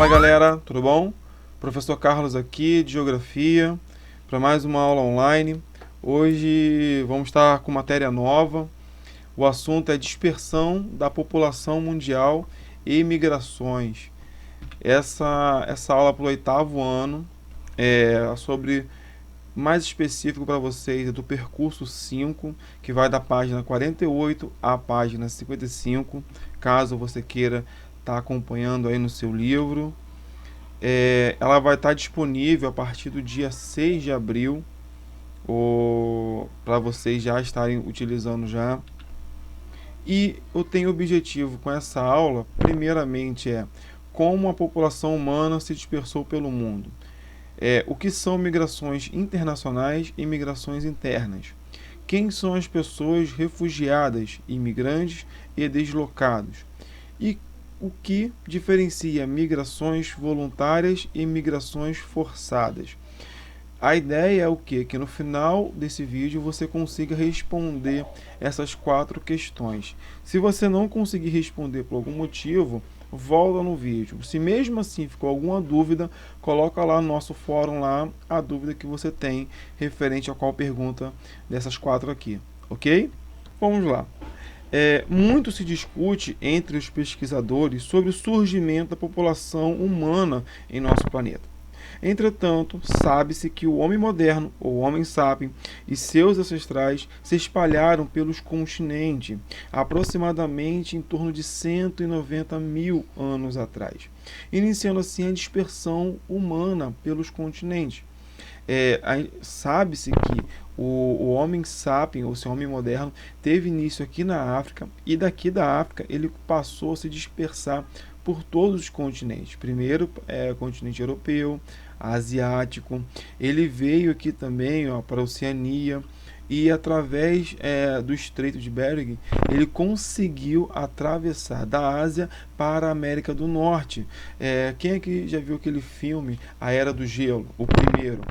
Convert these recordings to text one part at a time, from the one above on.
Fala galera, tudo bom? Professor Carlos aqui de Geografia para mais uma aula online. Hoje vamos estar com matéria nova. O assunto é dispersão da população mundial e migrações. Essa aula para o 8º ano é sobre, mais específico para vocês, é do percurso 5, que vai da página 48 à página 55, caso você queira estar acompanhando aí no seu livro. Ela vai estar disponível a partir do dia 6 de abril, para vocês já estarem utilizando já. E eu tenho objetivo com essa aula, primeiramente, como a população humana se dispersou pelo mundo. O que são migrações internacionais e migrações internas? Quem são as pessoas refugiadas, imigrantes e deslocados? E o que diferencia migrações voluntárias e migrações forçadas? A ideia é o quê? Que no final desse vídeo você consiga responder essas 4 questões. Se você não conseguir responder por algum motivo, volta no vídeo. Se mesmo assim ficou alguma dúvida, coloca lá no nosso fórum lá a dúvida que você tem referente a qual pergunta dessas 4 aqui, ok? Vamos lá. Muito se discute entre os pesquisadores sobre o surgimento da população humana em nosso planeta. Entretanto, sabe-se que o homem moderno, ou Homo sapiens, e seus ancestrais se espalharam pelos continentes, aproximadamente em torno de 190 mil anos atrás, iniciando assim a dispersão humana pelos continentes. Sabe-se que o Homo sapiens, ou seu homem moderno, teve início aqui na África, e daqui da África ele passou a se dispersar por todos os continentes. Primeiro o continente europeu, asiático, ele veio aqui também para a Oceania, e através do Estreito de Bering ele conseguiu atravessar da Ásia para a América do Norte. Quem aqui já viu aquele filme A Era do Gelo, o primeiro?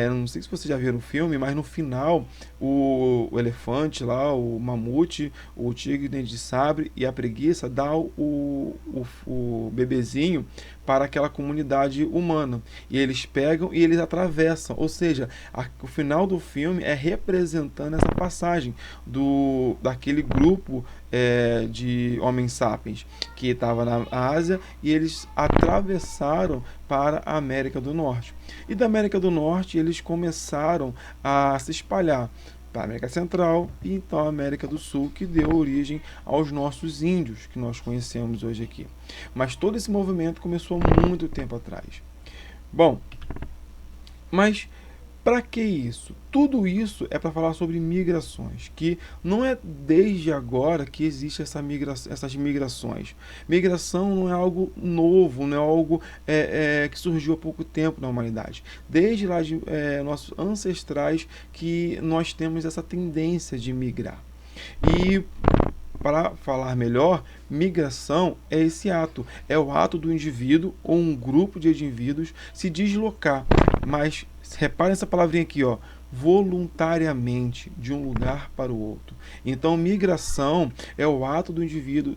Não sei se vocês já viram o filme, mas no final o elefante lá, o mamute, o tigre dente de sabre e a preguiça dá o bebezinho para aquela comunidade humana, e eles pegam e eles atravessam, ou seja, o final do filme é representando essa passagem daquele grupo de homens sapiens que estava na Ásia, e eles atravessaram para a América do Norte, e da América do Norte eles começaram a se espalhar para a América Central e então a América do Sul, que deu origem aos nossos índios que nós conhecemos hoje aqui. Mas todo esse movimento começou há muito tempo atrás. Bom, mas para que isso? Tudo isso é para falar sobre migrações, que não é desde agora que existe essas migrações. Migração não é algo novo, não é algo que surgiu há pouco tempo na humanidade. Desde lá de nossos ancestrais que nós temos essa tendência de migrar. E para falar melhor, migração é esse ato, é o ato do indivíduo ou um grupo de indivíduos se deslocar, mas reparem essa palavrinha aqui, ó, voluntariamente, de um lugar para o outro. Então, migração é o ato do indivíduo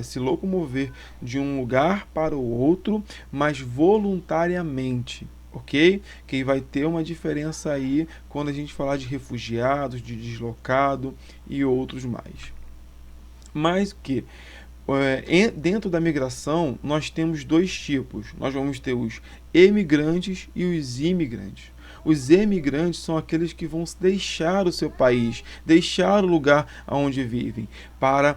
se locomover de um lugar para o outro, mas voluntariamente. Ok? Que vai ter uma diferença aí quando a gente falar de refugiados, de deslocado e outros mais. Mas que dentro da migração nós temos 2 tipos. Nós vamos ter os emigrantes e os imigrantes. Os emigrantes são aqueles que vão deixar o seu país, deixar o lugar onde vivem, para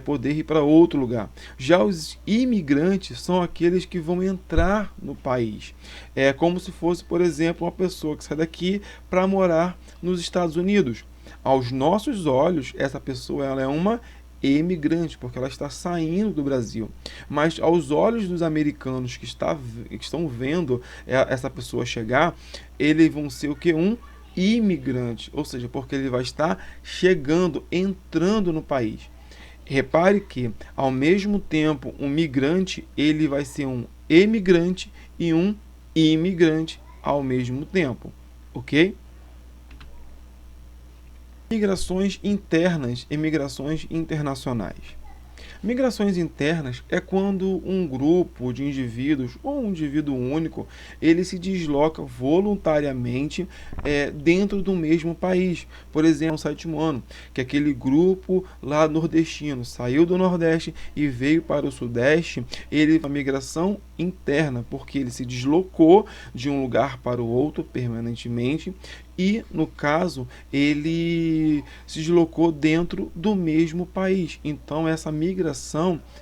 poder ir para outro lugar. Já os imigrantes são aqueles que vão entrar no país. É como se fosse, por exemplo, uma pessoa que sai daqui para morar nos Estados Unidos. Aos nossos olhos, essa pessoa ela é uma emigrante, porque ela está saindo do Brasil. Mas aos olhos dos americanos que estão vendo essa pessoa chegar, eles vão ser o que? Um imigrante, ou seja, porque ele vai estar chegando, entrando no país. Repare que, ao mesmo tempo, um migrante ele vai ser um emigrante e um imigrante ao mesmo tempo, ok? Migrações internas e migrações internacionais. Migrações internas é quando um grupo de indivíduos ou um indivíduo único ele se desloca voluntariamente dentro do mesmo país. Por exemplo, no sétimo ano, que aquele grupo lá nordestino saiu do Nordeste e veio para o Sudeste, ele fez uma migração interna, porque ele se deslocou de um lugar para o outro permanentemente e, no caso, ele se deslocou dentro do mesmo país. Então, essa migração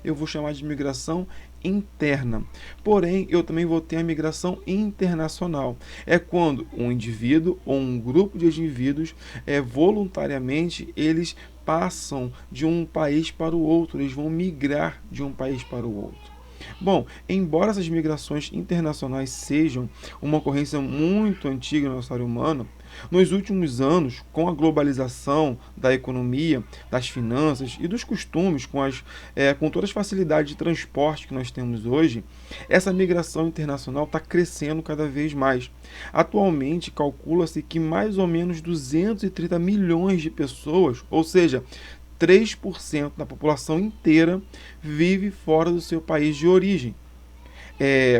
eu vou chamar de migração interna. Porém, eu também vou ter a migração internacional. É quando um indivíduo ou um grupo de indivíduos voluntariamente eles passam de um país para o outro, eles vão migrar de um país para o outro. Bom, embora essas migrações internacionais sejam uma ocorrência muito antiga na história humana, nos últimos anos, com a globalização da economia, das finanças e dos costumes, com todas as facilidades de transporte que nós temos hoje, essa migração internacional está crescendo cada vez mais. Atualmente, calcula-se que mais ou menos 230 milhões de pessoas, ou seja, 3% da população inteira, vive fora do seu país de origem.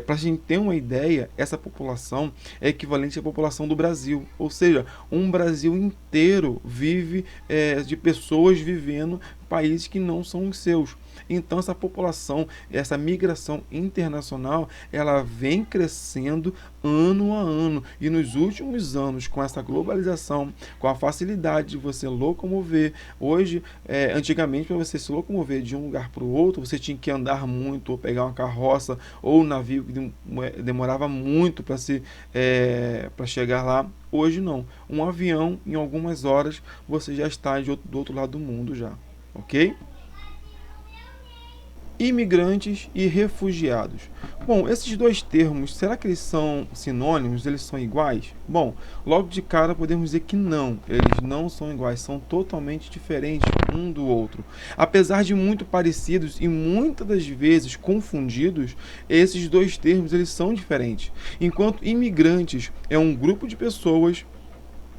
Para a gente ter uma ideia, essa população é equivalente à população do Brasil, ou seja, um Brasil inteiro vive de pessoas vivendo em países que não são os seus. Então essa população, essa migração internacional, ela vem crescendo ano a ano. E nos últimos anos, com essa globalização, com a facilidade de você locomover, hoje, antigamente, para você se locomover de um lugar para o outro, você tinha que andar muito, ou pegar uma carroça, ou um navio que demorava muito para chegar lá. Hoje não. Um avião, em algumas horas, você já está do outro lado do mundo já. Ok? Imigrantes e refugiados. Bom, esses dois termos, será que eles são sinônimos? Eles são iguais? Bom, logo de cara podemos dizer que não, eles não são iguais, são totalmente diferentes um do outro. Apesar de muito parecidos e muitas das vezes confundidos, esses dois termos eles são diferentes. Enquanto imigrantes é um grupo de pessoas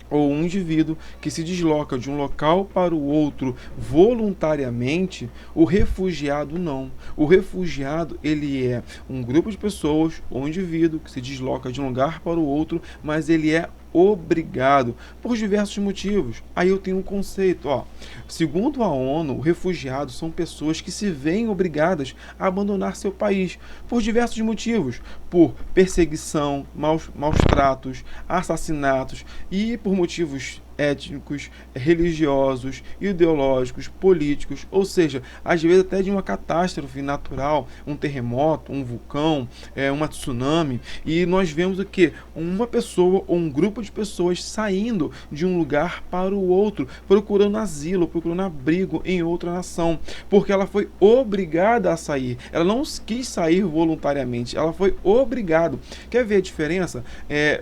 ou um indivíduo que se desloca de um local para o outro voluntariamente, o refugiado não. O refugiado, ele é um grupo de pessoas ou um indivíduo que se desloca de um lugar para o outro, mas ele é obrigado por diversos motivos. Aí eu tenho um conceito, segundo a ONU, refugiados são pessoas que se veem obrigadas a abandonar seu país por diversos motivos, por perseguição, maus tratos, assassinatos e por motivos étnicos, religiosos, ideológicos, políticos, ou seja, às vezes até de uma catástrofe natural, um terremoto, um vulcão, uma tsunami, e nós vemos o que? Uma pessoa ou um grupo de pessoas saindo de um lugar para o outro, procurando asilo, procurando abrigo em outra nação, porque ela foi obrigada a sair, ela não quis sair voluntariamente, ela foi obrigada. Quer ver a diferença?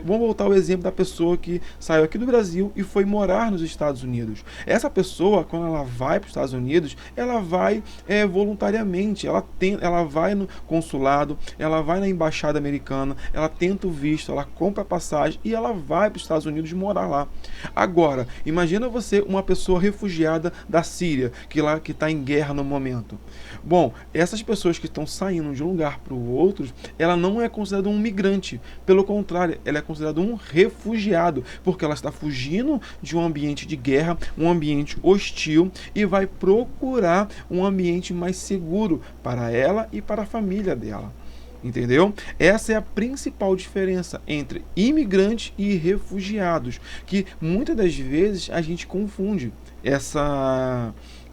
Vamos voltar ao exemplo da pessoa que saiu aqui do Brasil e foi morar nos Estados Unidos. Essa pessoa, quando ela vai para os Estados Unidos, ela vai voluntariamente, ela vai no consulado, ela vai na embaixada americana, ela tenta o visto, ela compra a passagem e ela vai para os Estados Unidos morar lá. Agora, imagina você uma pessoa refugiada da Síria, que está em guerra no momento. Bom, essas pessoas que estão saindo de um lugar para o outro, ela não é considerada um migrante. Pelo contrário, ela é considerada um refugiado, porque ela está fugindo de um ambiente de guerra, um ambiente hostil, e vai procurar um ambiente mais seguro para ela e para a família dela. Entendeu? Essa é a principal diferença entre imigrantes e refugiados, que muitas das vezes a gente confunde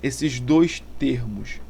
esses dois termos.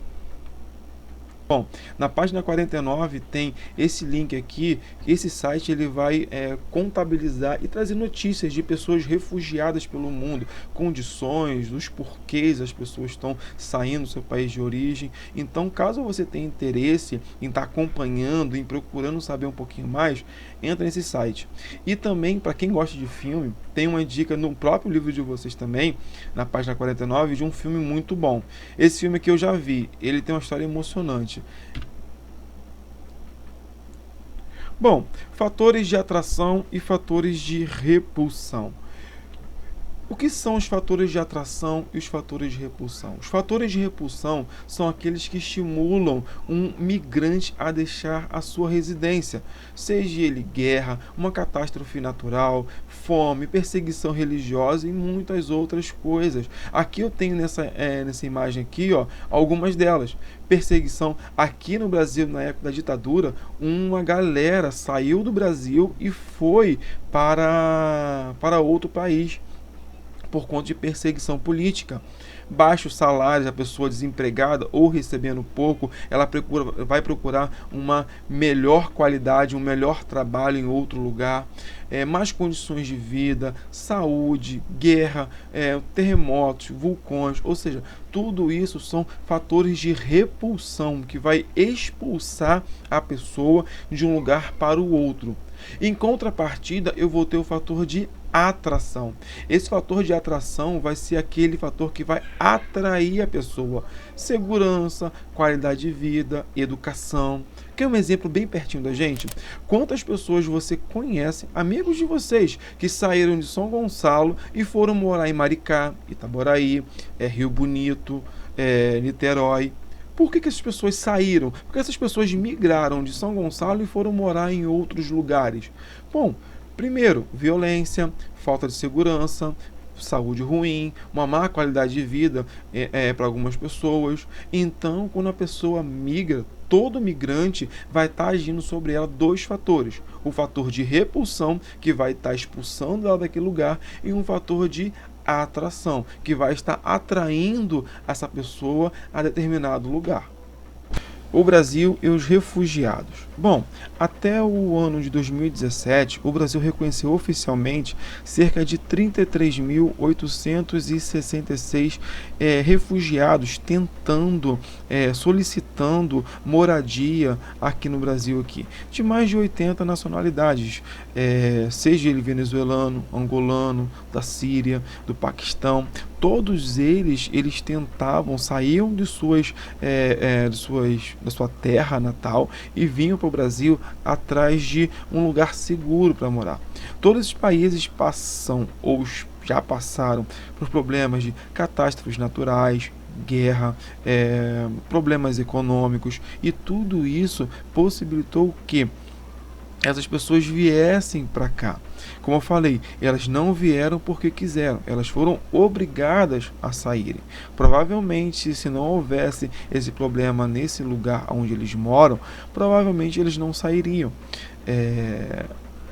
Bom, na página 49 tem esse link aqui, esse site ele vai contabilizar e trazer notícias de pessoas refugiadas pelo mundo, condições, os porquês as pessoas estão saindo do seu país de origem. Então, caso você tenha interesse em estar acompanhando, em procurando saber um pouquinho mais, entra nesse site. E também, para quem gosta de filme, tem uma dica no próprio livro de vocês também, na página 49, de um filme muito bom. Esse filme que eu já vi, ele tem uma história emocionante. Bom, fatores de atração e fatores de repulsão. O que são os fatores de atração e os fatores de repulsão? Os fatores de repulsão são aqueles que estimulam um migrante a deixar a sua residência, seja ele guerra, uma catástrofe natural, fome, perseguição religiosa e muitas outras coisas. Aqui eu tenho nessa imagem aqui, ó, algumas delas. Perseguição aqui no Brasil, na época da ditadura, uma galera saiu do Brasil e foi para outro país por conta de perseguição política. Baixos salários, a pessoa desempregada ou recebendo pouco, ela vai procurar uma melhor qualidade, um melhor trabalho em outro lugar, mais condições de vida, saúde, guerra, terremotos, vulcões, ou seja, tudo isso são fatores de repulsão que vai expulsar a pessoa de um lugar para o outro. Em contrapartida, eu vou ter o fator de atração. Esse fator de atração vai ser aquele fator que vai atrair a pessoa. Segurança, qualidade de vida, educação. Quer um exemplo bem pertinho da gente? Quantas pessoas você conhece, amigos de vocês, que saíram de São Gonçalo e foram morar em Maricá, Itaboraí, Rio Bonito, Niterói? Por que essas pessoas saíram? Porque essas pessoas migraram de São Gonçalo e foram morar em outros lugares. Bom, primeiro, violência, falta de segurança, saúde ruim, uma má qualidade de vida para algumas pessoas. Então, quando a pessoa migra, todo migrante vai estar agindo sobre ela dois fatores. O fator de repulsão, que vai estar expulsando ela daquele lugar, e um fator de atração, que vai estar atraindo essa pessoa a determinado lugar. O Brasil e os refugiados. Bom, até o ano de 2017, o Brasil reconheceu oficialmente cerca de 33.866 refugiados solicitando moradia aqui no Brasil, de mais de 80 nacionalidades, seja ele venezuelano, angolano, da Síria, do Paquistão. Todos eles tentavam, saíam da sua terra natal e vinham para o Brasil atrás de um lugar seguro para morar. Todos esses países passam ou já passaram por problemas de catástrofes naturais, guerra, problemas econômicos, e tudo isso possibilitou que essas pessoas viessem para cá. Como eu falei, elas não vieram porque quiseram, elas foram obrigadas a saírem. Provavelmente, se não houvesse esse problema nesse lugar onde eles moram, provavelmente eles não sairiam.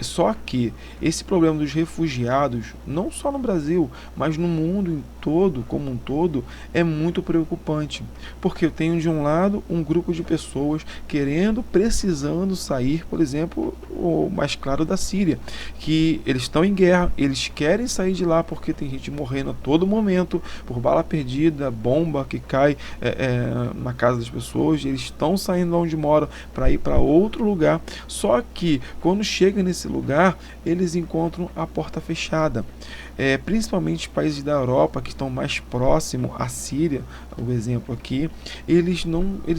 Só que esse problema dos refugiados, não só no Brasil, mas no mundo como um todo, é muito preocupante. Porque eu tenho de um lado um grupo de pessoas precisando sair, por exemplo, o mais claro da Síria, que eles estão em guerra, eles querem sair de lá porque tem gente morrendo a todo momento, por bala perdida, bomba que cai na casa das pessoas, eles estão saindo de onde moram para ir para outro lugar. Só que quando chega nesse lugar, eles encontram a porta fechada. Principalmente países da Europa que estão mais próximos à Síria, o exemplo aqui, eles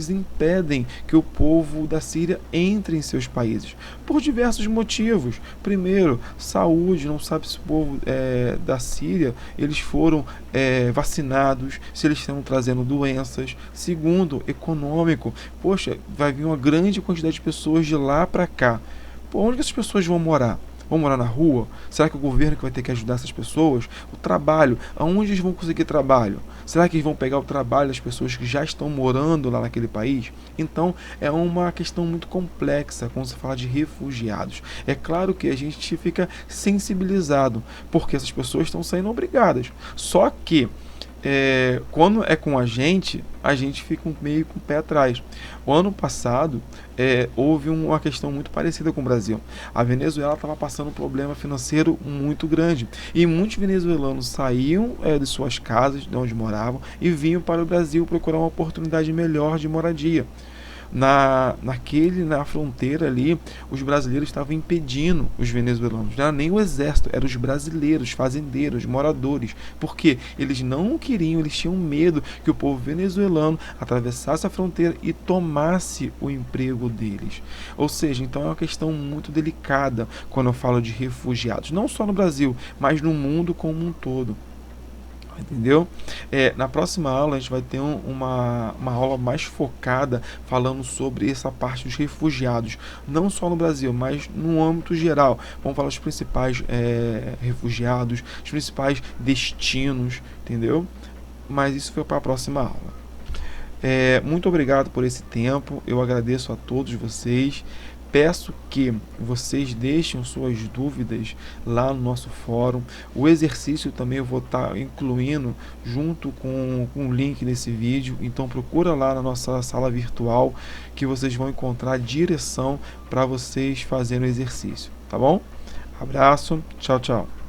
impedem que o povo da Síria entre em seus países por diversos motivos. Primeiro, saúde, não sabe se o povo da Síria eles foram vacinados, se eles estão trazendo doenças. Segundo, econômico, poxa, vai vir uma grande quantidade de pessoas de lá para cá. Onde que essas pessoas vão morar? Vão morar na rua? Será que o governo que vai ter que ajudar essas pessoas? O trabalho, aonde eles vão conseguir trabalho? Será que eles vão pegar o trabalho das pessoas que já estão morando lá naquele país? Então, é uma questão muito complexa quando se fala de refugiados. É claro que a gente fica sensibilizado, porque essas pessoas estão saindo obrigadas. Só que quando é com a gente fica meio com o pé atrás. O ano passado houve uma questão muito parecida com o Brasil. A Venezuela estava passando um problema financeiro muito grande e muitos venezuelanos saíam de suas casas, de onde moravam, e vinham para o Brasil procurar uma oportunidade melhor de moradia. Na fronteira ali, os brasileiros estavam impedindo os venezuelanos. Não era nem o exército, eram os brasileiros, fazendeiros, moradores. Porque eles não queriam, eles tinham medo que o povo venezuelano atravessasse a fronteira e tomasse o emprego deles. Ou seja, então é uma questão muito delicada quando eu falo de refugiados. Não só no Brasil, mas no mundo como um todo. Entendeu? Na próxima aula a gente vai ter uma aula mais focada falando sobre essa parte dos refugiados, não só no Brasil, mas no âmbito geral. Vamos falar dos principais refugiados, os principais destinos, entendeu? Mas isso foi para a próxima aula. Muito obrigado por esse tempo, eu agradeço a todos vocês. Peço que vocês deixem suas dúvidas lá no nosso fórum. O exercício também eu vou estar incluindo junto com o link desse vídeo. Então procura lá na nossa sala virtual que vocês vão encontrar a direção para vocês fazerem o exercício, tá bom? Abraço, tchau, tchau.